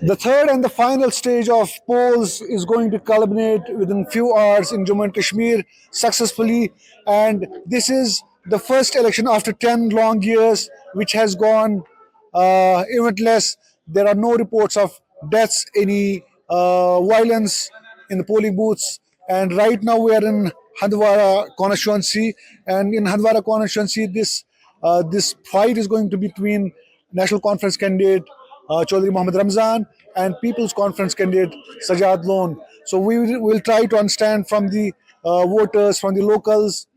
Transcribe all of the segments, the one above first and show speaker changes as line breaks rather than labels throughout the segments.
The third and the final stage of polls is going to culminate within few hours in Jammu and Kashmir successfully, and this is the first election after 10 long years which has gone eventless. There are no reports of deaths, any violence in the polling booths, and right now we are in Handwara constituency, and in Handwara constituency this fight is going to be between National Conference candidate Chaudhry Mohammad Ramzan and People's Conference candidate Sajad Lone. So we will try to understand from the voters, from the locals,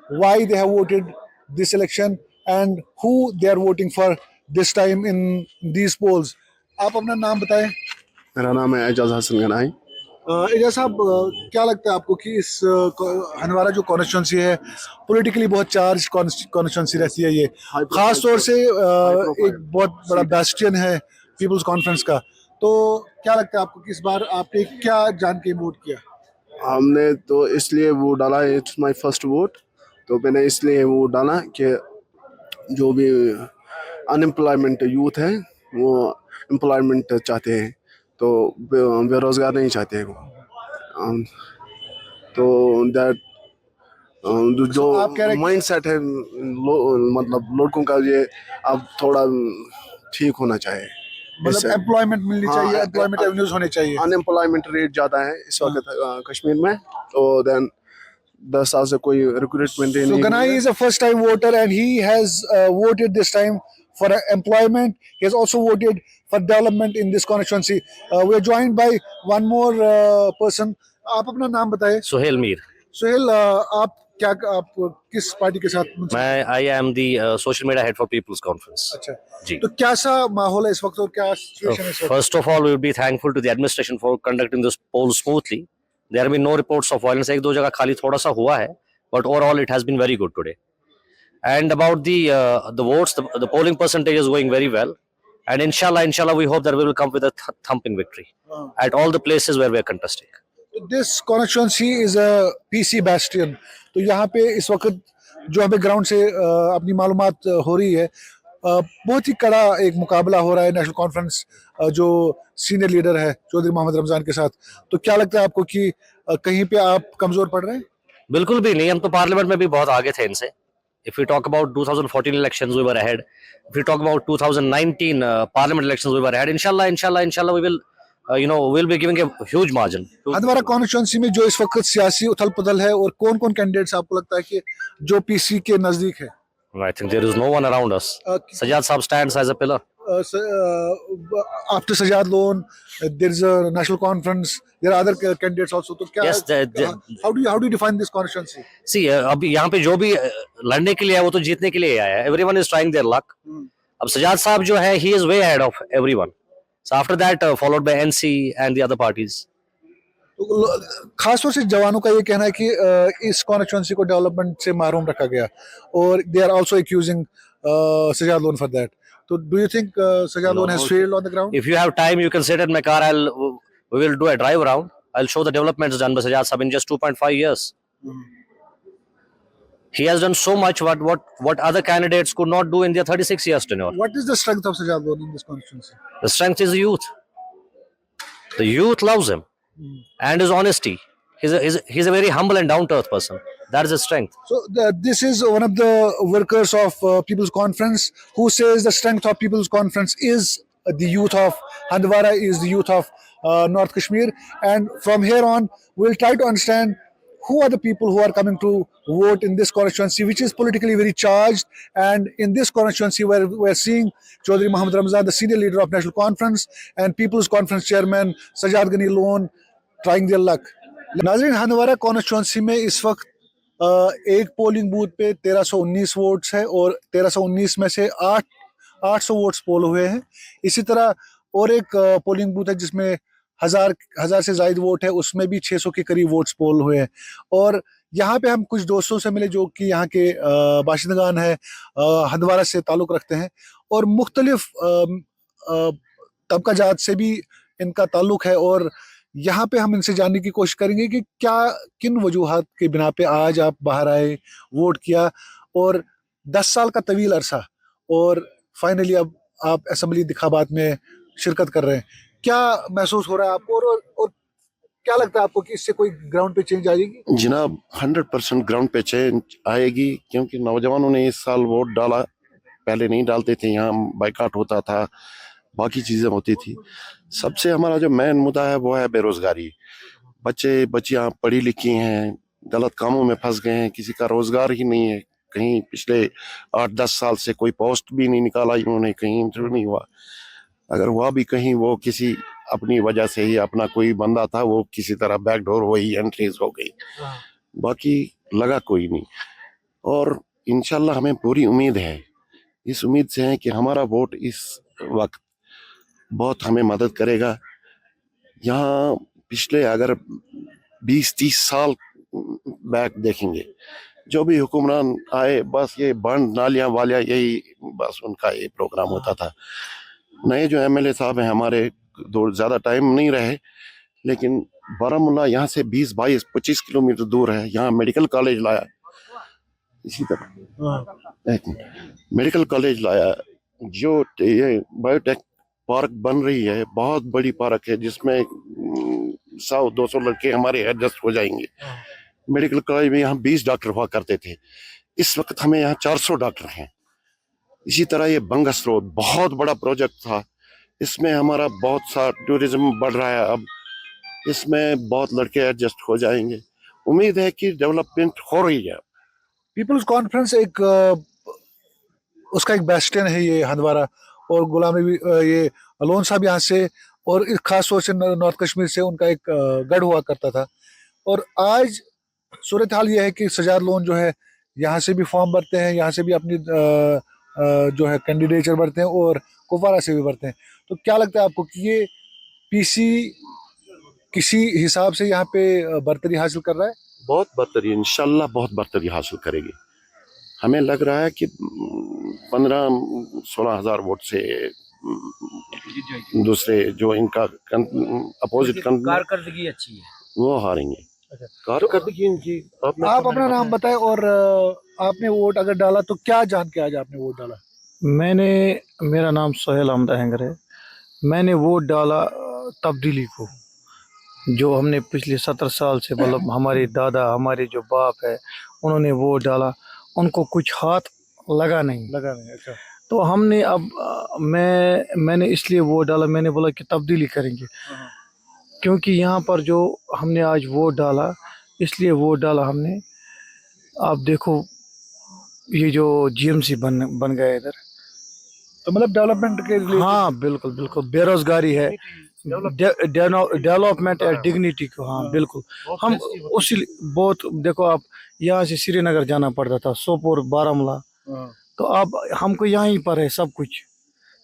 why they have voted this election and who they are voting for this time in these polls. आप अपना नाम बताएं।
मेरा नाम है एजाज हसन गनाई।
एजाज साहब, क्या लगता है आपको कि इस हंदवारा जो कॉन्स्टिट्यूंसी है पॉलिटिकली बहुत चार्ज कॉन्स्टिट्यूंसी रहती है, ये खास तौर से एक बहुत बड़ा बैस्टियन है पीपल्स कॉन्फ्रेंस का, तो क्या लगता है आपको कि इस बार आपने क्या जान के वोट किया?
हमने तो इसलिए वोट डाला, इट्स माय फर्स्ट वोट, तो मैंने इसलिए वोट डाला कि जो भी अनएम्प्लॉयमेंट यूथ है वो एम्प्लॉयमेंट चाहते हैं, तो बेरोजगार नहीं चाहते हैं वो। तो दैट जो माइंड सेट है मतलब लड़कों का, ये अब थोड़ा ठीक होना चाहिए,
मतलब एम्प्लॉयमेंट मिलनी चाहिए, एम्प्लॉयमेंट एवेन्यूज होने चाहिए।
अनएम्प्लॉयमेंट रेट ज़्यादा है इस वक्त कश्मीर में, तो देन 10 साल से कोई रिक्रूटमेंट नहीं।
So Ganai is a first time voter and he has voted this time for employment. He has also voted for development in this constituency. We are joined by one more person. आप अपना नाम बताएं।
सुहेल मीर।
सुहेल, आप किस party के साथ?
मैं I am the social media head for Peoples Conference.
अच्छा
जी,
तो कैसा माहौल है इस वक्त और क्या सिचुएशन है इस वक्त?
First of all we would be thankful to the administration for conducting this poll smoothly. There have been no reports of violence, एक दो जगह खाली थोड़ा सा हुआ है, but overall it has been very good today. And about the votes, the polling percentage is going very well, and inshallah we hope that we will come with a thumping victory at all the places where we are contesting.
This constituency is a PC bastion. तो यहाँ पे इस वक्त जो हमें ground से अपनी मालूमात हो रही है, बहुत ही कड़ा एक मुकाबला हो रहा है नेशनल कॉन्फ्रेंस जो सीनियर लीडर है चौधरी मोहम्मद रमजान के साथ। तो क्या लगता है आपको कि कहीं पे आप कमजोर पड़ रहे हैं?
बिल्कुल भी नहीं, हम तो पार्लियामेंट में भी बहुत आगे थे इनसे। If we talk about 2014 elections, we were ahead. If we talk about 2019 parliament elections, we were ahead. Inshallah, we will, we'll be giving a huge margin.
हमारा कॉन्स्टिट्यूंसी में जो इस वक्त सियासी उथल पुथल है और कौन कौन कैंडिडेट्स आपको लगता है कि जो पीसी के नजदीक है?
I think there is no one around us. Sajad Saab stands as a pillar.
After Sajad Lone, there is a national conference. There are other candidates also. तो क्या?
Yes,
how do you define this constituency?
See, अभी यहाँ पे जो भी लड़ने के लिए है वो तो जीतने के लिए आया है. Everyone is trying their luck. अब सजाद साहब जो है, he is way ahead of everyone. So after that, followed by NC and the other parties.
खासतौर से जवानों का ये कहना है कि इस कॉन्स्टिट्यूंसी को डेवलपमेंट से महरूम रखा गया और they are also accusing Sajad Lone for that. So do you think Sajad Lone has failed on the ground?
If you have time, you can sit in my car. We will do a drive around. I'll show the developments done by Sajad Saab in just 2.5 years. He has done so much what other candidates could not do in their 36 years tenure.
What is the strength of Sajad Lone in this constituency?
The strength is the youth. The youth loves him and his honesty. He's a very humble and down-to-earth person. That is his strength.
So this is one of the workers of People's Conference who says the strength of People's Conference is the youth of Handwara, is the youth of North Kashmir. And from here on, we'll try to understand who are the people who are coming to vote in this constituency, which is politically very charged. And in this constituency, where we're seeing Chaudhry Mohammad Ramzan, the senior leader of National Conference, and People's Conference chairman Sajad Ghani Lone trying their luck. नाज़रीन, Handwara constituency में इस वक्त एक polling booth पे 1319 votes है और 1319 में से 800 वोट्स पोल हुए हैं। इसी तरह और एक पोलिंग बूथ है जिसमें हजार से ज़ायद वोट है, उसमें भी 600 के करीब वोट्स पोल हुए हैं। और यहाँ पे हम कुछ दोस्तों से मिले जो कि यहाँ के बाशिंदगान है, हंदवारा से ताल्लुक़ रखते हैं और मुख्तलिफ तबका जात से भी इनका ताल्लुक़ है। और यहाँ पे हम इनसे जानने की कोशिश करेंगे कि किन वजूहात के बिना पे आज आप बाहर आए, वोट किया और 10 साल का तवील अरसा और फाइनली अब आप असेंबली इंतखाबात में शिरकत कर रहे हैं। کیا محسوس ہو رہا ہے آپ کو, اور کیا لگتا ہے آپ کو کہ اس سے کوئی گراؤنڈ پہ چینج آ جائے گی؟
جناب 100% گراؤنڈ پہ چینج آئے گی, کیونکہ نوجوانوں نے اس سال ووٹ ڈالا, پہلے نہیں ڈالتے تھے, یہاں بائیکاٹ ہوتا تھا, باقی چیزیں ہوتی تھی. سب سے ہمارا جو مین مدعا ہے وہ ہے بے روزگاری. بچے بچیاں پڑھی لکھی ہیں, غلط کاموں میں پھنس گئے ہیں, کسی کا روزگار ہی نہیں ہے. کہیں پچھلے 8-10 سال سے کوئی پوسٹ بھی نہیں نکالا انہوں نے, کہیں انٹرویو نہیں ہوا, اگر ہوا بھی کہیں وہ کسی اپنی وجہ سے ہی, اپنا کوئی بندہ تھا وہ کسی طرح بیک ڈور وہی انٹریز ہو گئی, باقی لگا کوئی نہیں. اور انشاءاللہ ہمیں پوری امید ہے, اس امید سے ہے کہ ہمارا ووٹ اس وقت بہت ہمیں مدد کرے گا. یہاں پچھلے اگر 20-30 سال بیک دیکھیں گے, جو بھی حکمران آئے بس یہ بند نالیاں والیاں یہی بس ان کا یہ پروگرام ہوتا تھا. نئے جو ایم ایل اے صاحب ہیں ہمارے, زیادہ ٹائم نہیں رہے, لیکن بارہمولہ یہاں سے 20-22-25 کلومیٹر دور ہے, یہاں میڈیکل کالج لایا. اسی طرح میڈیکل کالج لایا, جو یہ بایو ٹیک پارک بن رہی ہے, بہت بڑی پارک ہے جس میں 100-200 لڑکے ہمارے ایڈجسٹ ہو جائیں گے. میڈیکل کالج میں یہاں 20 ڈاکٹر ہوا کرتے تھے, اس وقت ہمیں یہاں 400 ڈاکٹر ہیں. اسی طرح یہ بنگس روڈ بہت بڑا پروجیکٹ تھا, اس میں ہمارا بہت سا ٹورزم بڑھ رہا ہے, اب اس میں بہت لڑکے ایڈجسٹ ہو جائیں گے. امید ہے کہ ڈیولپمنٹ ہو رہی ہے.
پیپلز کانفرنس ایک اس کا ایک بیسٹن ہے یہ ہندوارہ, اور غلام نبی یہ لون صاحب یہاں سے, اور خاص طور سے نارتھ کشمیر سے ان کا ایک گڑھ ہوا کرتا تھا. اور آج صورتحال یہ ہے کہ سجاد لون جو ہے یہاں سے بھی فارم بھرتے ہیں, یہاں سے بھی اپنی جو ہے کینڈیڈیچر بھرتے ہیں, اور کپوارہ سے بھی بھرتے ہیں. تو کیا لگتا ہے آپ کو کہ یہ پی سی کسی حساب سے یہاں پہ برتری حاصل کر رہا ہے؟
بہت برتری, انشاءاللہ بہت برتری حاصل کرے گی. ہمیں لگ رہا ہے کہ 15-16 ہزار ووٹ سے دوسرے جو ان کا اپوزٹ
کارکردگی اچھی ہے
وہ ہاریں گے. کارکردگی ان کی
آپ اپنا نام بتائیں, اور آپ نے ووٹ اگر ڈالا تو کیا جان کے آج آپ نے ووٹ ڈالا؟
میرا نام سہیل احمد اہنگر ہے. میں نے ووٹ ڈالا تبدیلی کو, جو ہم نے پچھلے 70 سال سے, مطلب ہمارے دادا ہمارے جو باپ ہے انہوں نے ووٹ ڈالا, ان کو کچھ ہاتھ لگا نہیں.
اچھا.
تو ہم نے اب میں نے اس لیے ووٹ ڈالا, میں نے بولا کہ تبدیلی کریں گے, کیونکہ یہاں پر جو ہم نے آج ووٹ ڈالا, اس لیے ووٹ ڈالا ہم نے. آپ دیکھو یہ جو جی ایم سی بن گیا ادھر,
تو مطلب ڈیولپمنٹ کے لیے.
ہاں بالکل بالکل, بے روزگاری ہے, ڈیولپمنٹ ہے, ڈگنیٹی کو, ہاں بالکل. ہم اسی بہت دیکھو, آپ یہاں سے سری نگر جانا پڑتا تھا, سوپور, بارہمولہ, تو اب ہم کو یہیں پر ہے سب کچھ,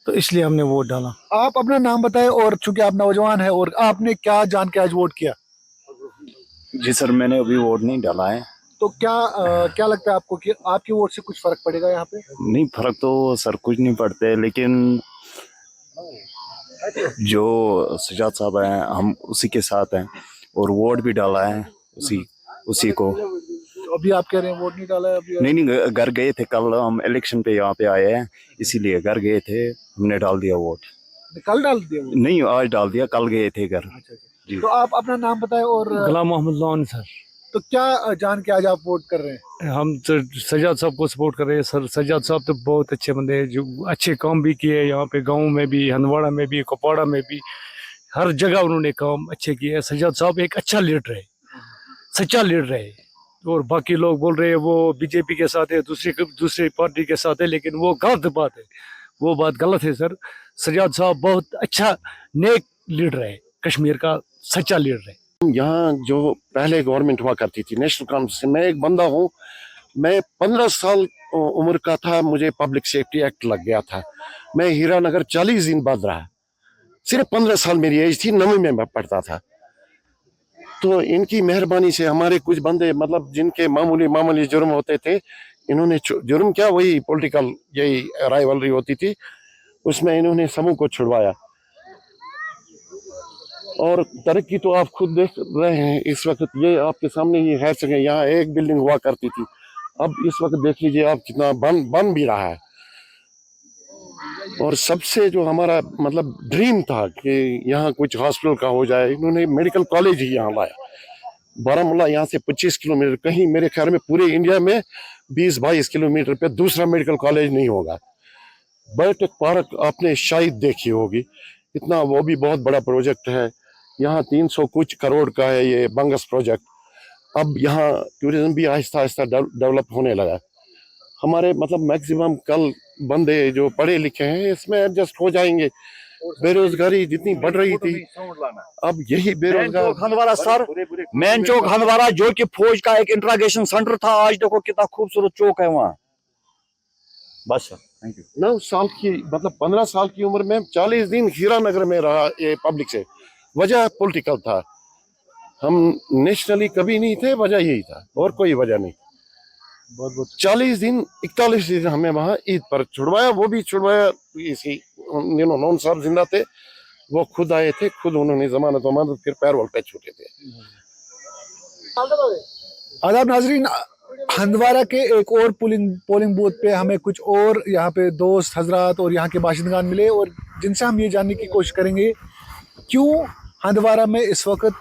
تو اس لیے ہم نے ووٹ ڈالا.
آپ اپنا نام بتائیں, اور چونکہ آپ نوجوان ہیں, اور آپ نے کیا جان کے آج ووٹ کیا؟
جی سر, میں نے ابھی ووٹ نہیں ڈالا ہے.
تو کیا لگتا ہے آپ کو کہ آپ کی ووٹ سے کچھ فرق پڑے گا یہاں پہ؟
نہیں, فرق تو سر کچھ نہیں پڑتے, لیکن جو سجاد صاحب ہیں ہم اسی کے ساتھ ہیں, اور ووٹ بھی ڈالا ہے اسی کو.
ابھی آپ کہہ رہے ہیں ووٹ نہیں ڈالا ہے ابھی؟
نہیں, گھر گئے تھے کل, ہم الیکشن پہ یہاں پہ آئے ہیں, اسی لیے گھر گئے تھے, ہم نے ڈال دیا ووٹ.
کل ڈال دیا ووٹ؟
نہیں, آج ڈال دیا, کل گئے تھے گھر. جی.
تو آپ اپنا نام بتائیں. اور
غلام محمد لون سر.
تو کیا جان کے آج آپ ووٹ کر رہے ہیں؟
ہم سجاد صاحب کو سپورٹ کر رہے ہیں سر. سجاد صاحب تو بہت اچھے بندے ہیں, جو اچھے کام بھی کیے یہاں پہ, گاؤں میں بھی, ہندواڑہ میں بھی, کپواڑہ میں بھی, ہر جگہ انہوں نے کام اچھے کیے. سجاد صاحب ایک اچھا لیڈر ہے, سچا لیڈر ہے. اور باقی لوگ بول رہے ہیں وہ بی جے پی کے ساتھ ہے, دوسری پارٹی کے ساتھ ہے, لیکن وہ غلط بات ہے, وہ بات غلط ہے سر. سجاد صاحب بہت اچھا نیک لیڈر ہے, کشمیر کا سچا لیڈر ہے.
یہاں جو پہلے گورنمنٹ ہوا کرتی تھی نیشنل کانفرنس سے, میں ایک بندہ ہوں, میں 15 سال عمر کا تھا, مجھے پبلک سیفٹی ایکٹ لگ گیا تھا. میں ہیرا نگر 40 دن بعد رہا, صرف 15 سال میری ایج تھی, 9ویں میں پڑھتا تھا. تو ان کی مہربانی سے ہمارے کچھ بندے, مطلب جن کے معمولی جرم ہوتے تھے, انہوں نے جرم کیا, وہی پولیٹیکل یہی رائیولری ہوتی تھی, اس میں انہوں نے سبوں کو چھڑوایا. اور ترقی تو آپ خود دیکھ رہے ہیں اس وقت, یہ آپ کے سامنے ہی ہے سکے, یہاں ایک بلڈنگ ہوا کرتی تھی, اب اس وقت دیکھ لیجئے آپ کتنا بن بھی رہا ہے. और सबसे जो हमारा मतलब ड्रीम था कि यहाँ कुछ हॉस्पिटल का हो जाए, इन्होंने मेडिकल कॉलेज ही यहाँ लाया। बारामूला यहाँ से 25 किलोमीटर, कहीं मेरे ख्याल में पूरे इंडिया में 20-22 किलोमीटर पे दूसरा मेडिकल कॉलेज नहीं होगा। बायोटेक पार्क आपने शायद देखी होगी, इतना वो भी बहुत बड़ा प्रोजेक्ट है। यहाँ 300 कुछ करोड़ का है ये बंगस प्रोजेक्ट। अब यहाँ टूरिज्म भी आहिस्ता आहिस्ता डेवलप होने लगा। हमारे मतलब मैक्सिमम कल बंदे जो पढ़े लिखे हैं इसमें एडजस्ट हो जाएंगे। बेरोजगारी जितनी बढ़ रही थी, अब यही बेरोजगार
हंदवारा सर, मेन चौक हंदवारा जो कि फौज का एक इंट्रागेशन सेंटर था, आज देखो कितना खूबसूरत चौक है वहाँ। बस सर, थैंक यू।
9 साल की मतलब 15 साल की उम्र में 40 दिन हीरानगर में रहा ये पब्लिक से। वजह पॉलिटिकल था, हम नेशनली कभी नहीं थे, वजह यही था और कोई वजह नहीं।
बहुत बहुत
40 दिन 41 दिन हमें वहाँ ईद पर छुड़वाया, वो भी छुड़वाया इसी नौन साहब जिंदा थे, वो खुद आए थे, खुद उन्होंने जमानत वमानत फिर पैरोल पे छूटे थे।
आदाब नाजरीन, हंदवारा के एक और पोलिंग बूथ पे हमें कुछ और यहाँ पे दोस्त हजरात और यहाँ के बाशिंदगान मिले और जिनसे हम ये जानने की कोशिश करेंगे क्यों हंदवारा में इस वक्त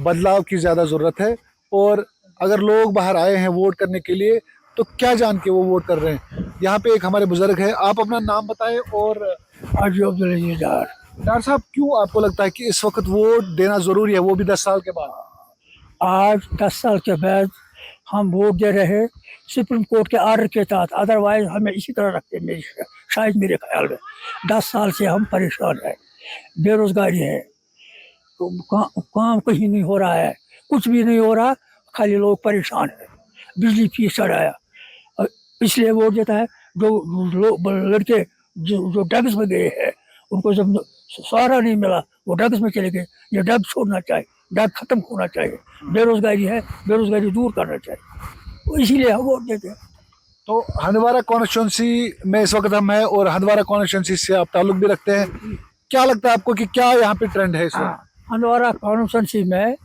बदलाव की ज़्यादा ज़रूरत है, और अगर लोग बाहर आए हैं वोट करने के लिए तो क्या जान के वो वोट कर रहे हैं। यहाँ पे एक हमारे बुजुर्ग है, आप अपना नाम बताएं। और डॉक्टर साहब, क्यों आपको लगता है कि इस वक्त वोट देना ज़रूरी है, वो भी 10 साल के बाद?
आज 10 साल के बाद हम वोट दे रहे हैं सुप्रीम कोर्ट के ऑर्डर के तहत, अदरवाइज हमें इसी तरह रखते हैं शायद मेरे ख्याल में। 10 साल से हम परेशान हैं, बेरोजगारी है, काम कहीं नहीं हो रहा है, कुछ भी नहीं हो रहा, खाली लोग परेशान हैं। बिजली फीस चढ़ाया, इसलिए वोट देता है। जो लड़के जो ड्रग्स में गए हैं उनको जब सहारा नहीं मिला वो ड्रग्स में चले गए। ये ड्रग्स छोड़ना चाहिए, ड्रग खत्म होना चाहिए। बेरोजगारी है, बेरोजगारी दूर करना चाहिए, इसीलिए हम वोट देते हैं।
तो हंदवारा कॉन्स्टिट्यूंसी में इस वक्त हम हैं और हंदवारा कॉन्स्टिट्यूंसी से आप ताल्लुक भी रखते हैं, क्या लगता है आपको कि क्या यहाँ पे ट्रेंड है इस वक्त?
हंदवारा कॉन्स्टिट्यूंसी में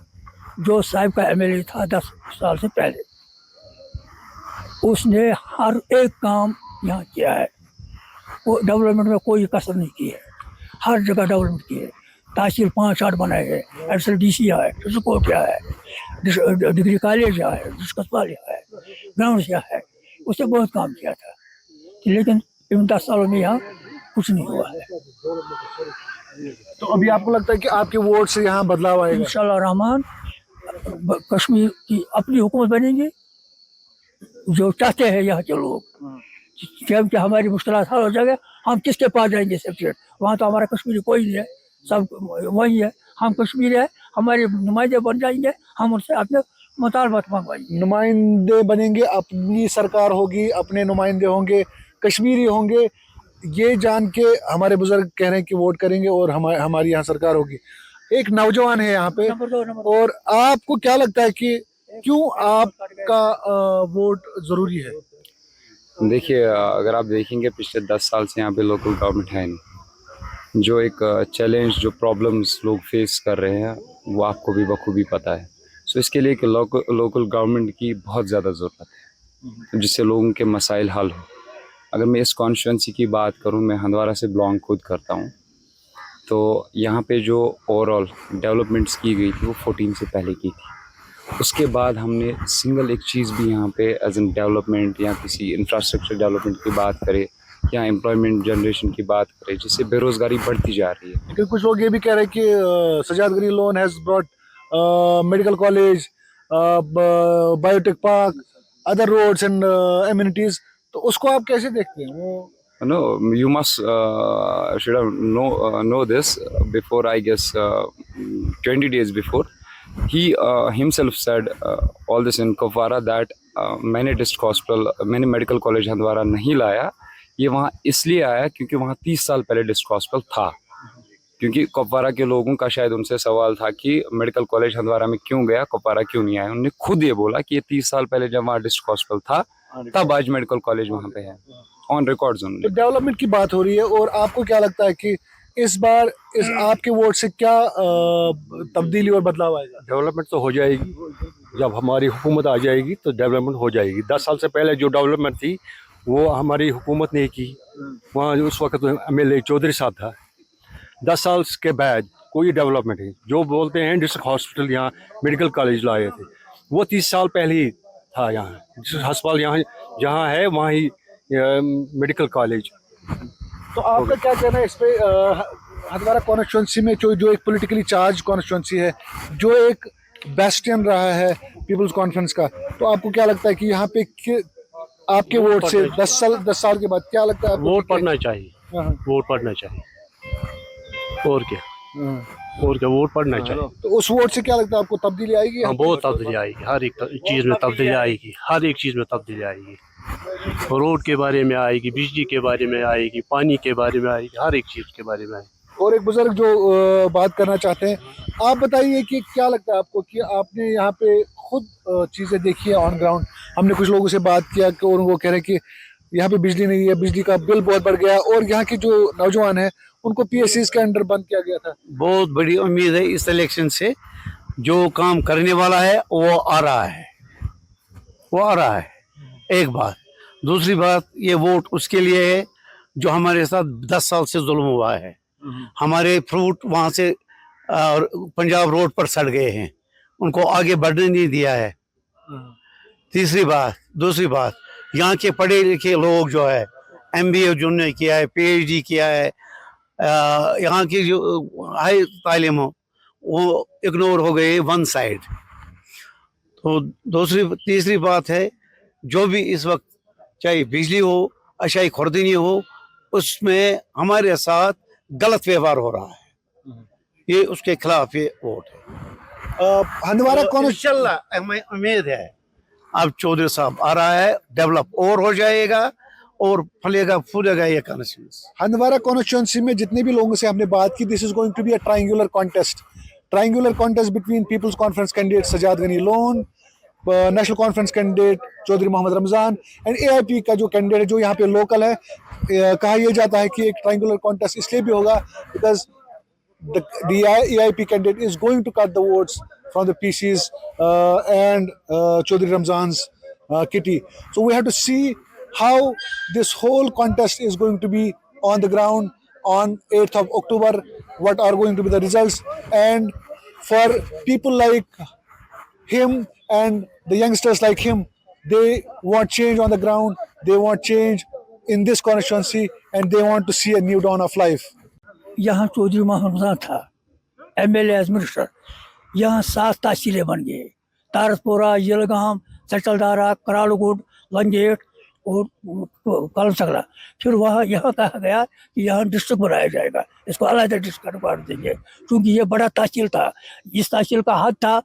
जो साहिब का एमएलए था 10 साल से पहले, उसने हर एक काम यहाँ किया है, वो डेवलपमेंट में कोई कसर नहीं की है, हर जगह डेवलपमेंट की है। तहसील 5-8 बनाए हैं, SLDC यहाँ है, डिस्ट्रिक्ट यहाँ है, डिग्री कॉलेज यहाँ है, अस्पताल यहाँ है, ग्राउंड यहाँ है, उसने बहुत काम किया था। लेकिन इन 10 सालों में यहाँ कुछ नहीं हुआ है।
तो अभी आपको लगता है कि आपके वोट से यहाँ बदलाव आएगा?
इंशाल्लाह रहमान कश्मीर की अपनी हुकूमत बनेगी, जो चाहते हैं यहाँ के लोग। जब कि हमारी मुश्किलात हल हो जाएगा, हम किसके पास जाएंगे सेपरेट? वहाँ तो हमारा कश्मीरी कोई नहीं है, सब वही है। हम कश्मीरी है, हमारे नुमाइंदे बन जाएंगे, हम उनसे अपने मुतालबात मंगवाएंगे।
नुमाइंदे बनेंगे, अपनी सरकार होगी, अपने नुमाइंदे होंगे, कश्मीरी होंगे, ये जान के हमारे बुजुर्ग कह रहे हैं कि वोट करेंगे और हमारी यहाँ सरकार होगी। एक नौजवान है यहाँ पे, और आपको क्या लगता है कि क्यों आपका वोट जरूरी है?
देखिए, अगर आप देखेंगे पिछले 10 साल से यहाँ पे लोकल गवर्नमेंट है नहीं। जो एक चैलेंज, जो प्रॉब्लम्स लोग फेस कर रहे हैं वो आपको भी बखूबी पता है। सो इसके लिए कि लोकल गवर्नमेंट की बहुत ज़्यादा ज़रूरत है जिससे लोगों के मसाइल हल हो। अगर मैं इस कॉन्स्टिट्यूंसी की बात करूँ, मैं हंदवारा से बिलोंग खुद करता हूँ, तो यहाँ पे जो ओवरऑल डेवलपमेंट्स की गई थी वो 14 से पहले की थी। उसके बाद हमने सिंगल एक चीज़ भी यहाँ पे एज एन डेवलपमेंट या किसी इंफ्रास्ट्रक्चर डेवलपमेंट की बात करें या एम्प्लॉयमेंट जनरेशन की बात करें, जिससे बेरोज़गारी बढ़ती जा रही है।
लेकिन कुछ लोग ये भी कह रहे हैं कि Sajad Ghani Lone has brought medical college, biotech park, other roads and amenities, तो उसको आप कैसे देखते हैं? वो
No, you must should have know this before, I guess 20 days before. He himself said all this in Kupwara that मैंने डिस्ट्रिक्ट हॉस्पिटल, मैंने medical college Handwara नहीं लाया। ये वहाँ इसलिए आया क्योंकि वहाँ 30 साल पहले डिस्ट्रिक्ट हॉस्पिटल था। क्योंकि कुपवारा के लोगों का शायद उनसे सवाल था कि मेडिकल कॉलेज हंदवारा में क्यों गया, कुपवारा क्यों नहीं आया। उन्होंने खुद ये बोला कि ये 30 साल पहले जब वहाँ डिस्ट्रिक्ट हॉस्पिटल था तब आज मेडिकल कॉलेज वहाँ पे है, ऑन रिकॉर्ड्स उन्होंने।
तो डेवलपमेंट की बात हो रही है, और आपको क्या लगता है कि इस बार इस आपके वोट से क्या तब्दीली और बदलाव आएगा?
डेवलपमेंट तो हो जाएगी, जब हमारी हुकूमत आ जाएगी तो डेवलपमेंट हो जाएगी। 10 साल से पहले जो डेवलपमेंट थी वो हमारी हुकूमत ने की, वहाँ उस वक्त MLA चौधरी साहब था। 10 साल के बाद कोई डेवलपमेंट नहीं। जो बोलते हैं डिस्ट्रिक्ट हॉस्पिटल यहाँ मेडिकल कॉलेज लाए थे, वो 30 साल पहले ही था यहाँ। डिस्ट्रिक्ट अस्पताल यहाँ जहाँ है वहाँ ही मेडिकल कॉलेज।
तो आपका क्या कहना है इस पे? हंदवाड़ा कॉन्स्टिट्यूंसी में जो एक पॉलिटिकली चार्ज कॉन्स्टिट्यूंसी है, जो एक बेस्टियन रहा है पीपल्स कॉन्फ्रेंस का, तो आपको क्या लगता है कि यहाँ पे आपके वोट से 10 साल के बाद क्या लगता है आपको?
वोट पड़ना चाहिए, वोट पड़ना चाहिए, और क्या वोट पड़ना चाहिए।
तो उस वोट से क्या लगता है आपको तब्दीली आएगी?
हाँ, बहुत तब्दीली आएगी, हर एक चीज़ में तब्दीली आएगी, हर एक चीज़ में तब्दीली आएगी। रोड के बारे में आएगी, बिजली के बारे में आएगी, पानी के बारे में आएगी, हर एक चीज़ के बारे में आएगी।
और एक बुजुर्ग जो बात करना चाहते हैं, आप बताइए कि क्या लगता है आपको कि आपने यहाँ पे खुद चीज़ें देखी है ऑन ग्राउंड? हमने कुछ लोगों से बात किया कि और वो कह रहे हैं कि यहाँ पे बिजली नहीं है, बिजली का बिल बहुत बढ़ गया, और यहाँ के जो नौजवान हैं उनको PSCs के अंडर बंद किया गया था।
बहुत बड़ी उम्मीद है इस इलेक्शन से, जो काम करने वाला है वो आ रहा है, वो आ रहा है। एक बात, दूसरी बात, ये वोट उसके लिए है जो हमारे साथ 10 साल से जुल्म हुआ है। हमारे फ्रूट वहाँ से पंजाब रोड पर सड़ गए हैं, उनको आगे बढ़ने नहीं दिया है। तीसरी बात, दूसरी बात, यहाँ के पढ़े लिखे लोग जो है MBA जिन्होंने किया है, PhD किया है, यहाँ की जो हाई तालीम हो वो इग्नोर हो गए वन साइड। तो तीसरी बात है, जो भी इस वक्त चाहे बिजली हो, अशाई खुर्दनी हो, उसमें हमारे साथ गलत व्यवहार हो रहा है, ये उसके खिलाफ ये वोट है।
हंदवाड़ा
तो इंशाल्लाह हमें उम्मीद है अब चौधरी साहब आ रहा है, डेवलप और हो जाएगा और फलेगा फूलेगा ये कॉन्स्टिट्यूंसी।
हंदवाड़ा कॉन्स्टिट्यूंसी में जितने भी लोगों से हमने बात की, this is going to be a triangular contest between Peoples Conference candidate Sajad Ghani Lone, National Conference candidate Chaudhary Mohammad Ramzan and AIP का जो कैंडिडेट है जो यहाँ पे लोकल है। कहा यह जाता है कि एक ट्रायंगुलर कॉन्टेस्ट इसलिए भी होगा because the AIP candidate is going to cut the votes from the PCs and Chaudhry Ramzan's kitty. So we have to see how this whole contest is going to be on the ground on 8th of October, what are going to be the results. And for people like him and the youngsters like him, they want change on the ground, they want change in this constituency, and they want to see a new dawn of life.
यहाँ चौधरी मोहम्मद रमजान था MLA as minister, यहाँ 7 तहसीलें बन गए, तारसपोरा, यलगाम, सचलदारा, करालगुड, लंगेट और कलम सकला। फिर वहाँ यहाँ कहा गया कि यहाँ डिस्ट्रिक्ट बनाया जाएगा, इसको अलग डिस्ट्रिक्ट का रिकॉर्ड देंगे, क्योंकि ये बड़ा तहसील था। इस तहसील का हद था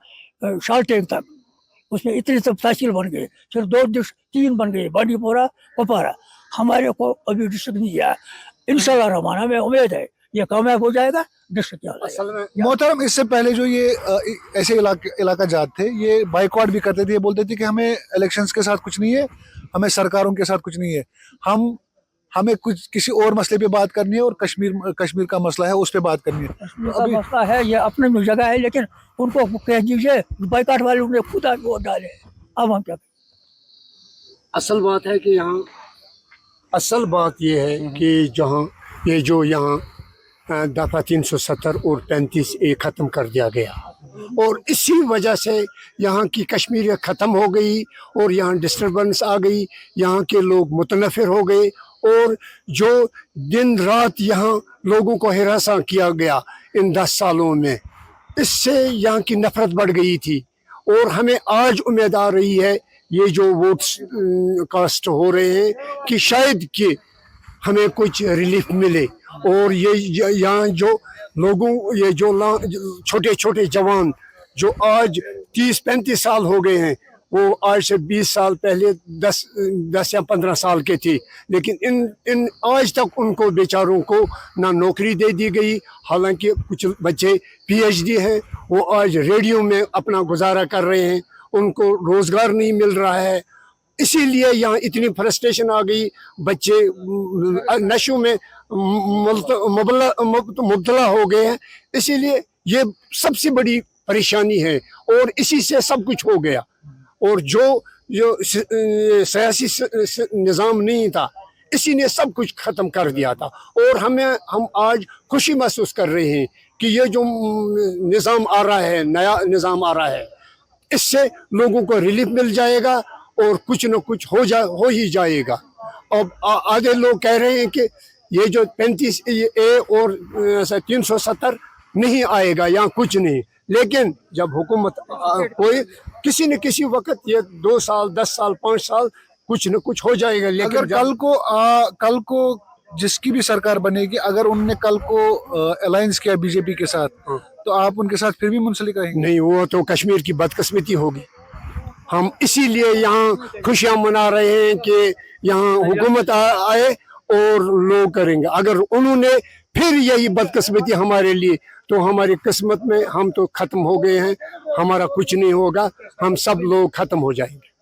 शालटेन तक, उसमें इतने सब तहसील बन गए, फिर 2 डिस्ट्रिक्ट 3 बन गए, बांडीपोरा, कुपवारा। हमारे को अभी डिस्ट्रिक्ट नहीं दिया, इंशाल्लाह रहमान हमें उम्मीद है ये कामयाब हो जाएगा, डिस्ट्रिक्ट।
मोहतरम, इससे पहले जो ये ऐसे इलाका जात थे, ये बाइकआउट भी करते थे, ये बोलते थे कि हमें इलेक्शंस के साथ कुछ नहीं है, हमें सरकारों के साथ कुछ नहीं है, हमें कुछ किसी और मसले पे बात करनी है और कश्मीर का मसला है उस पे बात करनी है।
कश्मीर का मसला है, ये अपनी जगह है, लेकिन उनको कह दीजिए बाइकआउट वाले उन्हें खुद आगे वोट डाले। अब हम क्या
असल बात है कि यहाँ असल बात ये है कि जहाँ ये जो यहाँ दफ़ा 370 और 35A ख़त्म कर दिया गया, और इसी वजह से यहाँ की कश्मीर ख़त्म हो गई और यहाँ डिस्टर्बेंस आ गई, यहाँ के लोग मुतनफ़िर हो गए, और जो दिन रात यहाँ लोगों को हिरासा किया गया इन 10 सालों में, इससे यहाँ की नफ़रत बढ़ गई थी। और हमें आज उम्मीद आ रही है ये जो वोट्स कास्ट हो रहे हैं कि शायद कि हमें कुछ रिलीफ मिले, और ये यहाँ जो लोगों, ये जो छोटे छोटे जवान जो आज 30-35 साल हो गए हैं, वो आज से 20 साल पहले 10 या 15 साल के थे, लेकिन इन आज तक उनको बेचारों को ना नौकरी दे दी गई। हालांकि कुछ बच्चे PhD हैं, वो आज रेडियो में अपना गुजारा कर रहे हैं, उनको रोज़गार नहीं मिल रहा है। इसीलिए यहाँ इतनी फ्रस्ट्रेशन आ गई, बच्चे नशों में मुब्तला हो गए हैं। इसीलिए ये सबसे बड़ी परेशानी है, और इसी से सब कुछ हो गया। और जो सियासी निज़ाम नहीं था, इसी ने सब कुछ ख़त्म कर दिया था। और हम आज खुशी महसूस कर रहे हैं कि ये जो निज़ाम आ रहा है, नया निज़ाम आ रहा है, इससे लोगों को रिलीफ मिल जाएगा और कुछ न कुछ हो ही जाएगा। अब आधे लोग कह रहे हैं कि ये जो 35A और 370 नहीं आएगा या कुछ नहीं, लेकिन जब हुकूमत कोई किसी न किसी वक्त ये 2 साल 10 साल 5 साल कुछ न कुछ हो जाएगा। लेकिन
अगर कल को जिसकी भी सरकार बनेगी, अगर उनने कल को अलायंस किया बीजेपी के साथ, तो आप उनके साथ फिर भी मुंसलिक रहेंगे?
नहीं, वो तो कश्मीर की बदकिस्मती होगी। हम इसीलिए यहाँ खुशियाँ मना रहे हैं कि यहाँ हुकूमत आए और लोग करेंगे। अगर उन्होंने फिर यही बदकिस्मती हमारे लिए, तो हमारी किस्मत में हम तो ख़त्म हो गए हैं, हमारा कुछ नहीं होगा, हम सब लोग ख़त्म हो जाएंगे।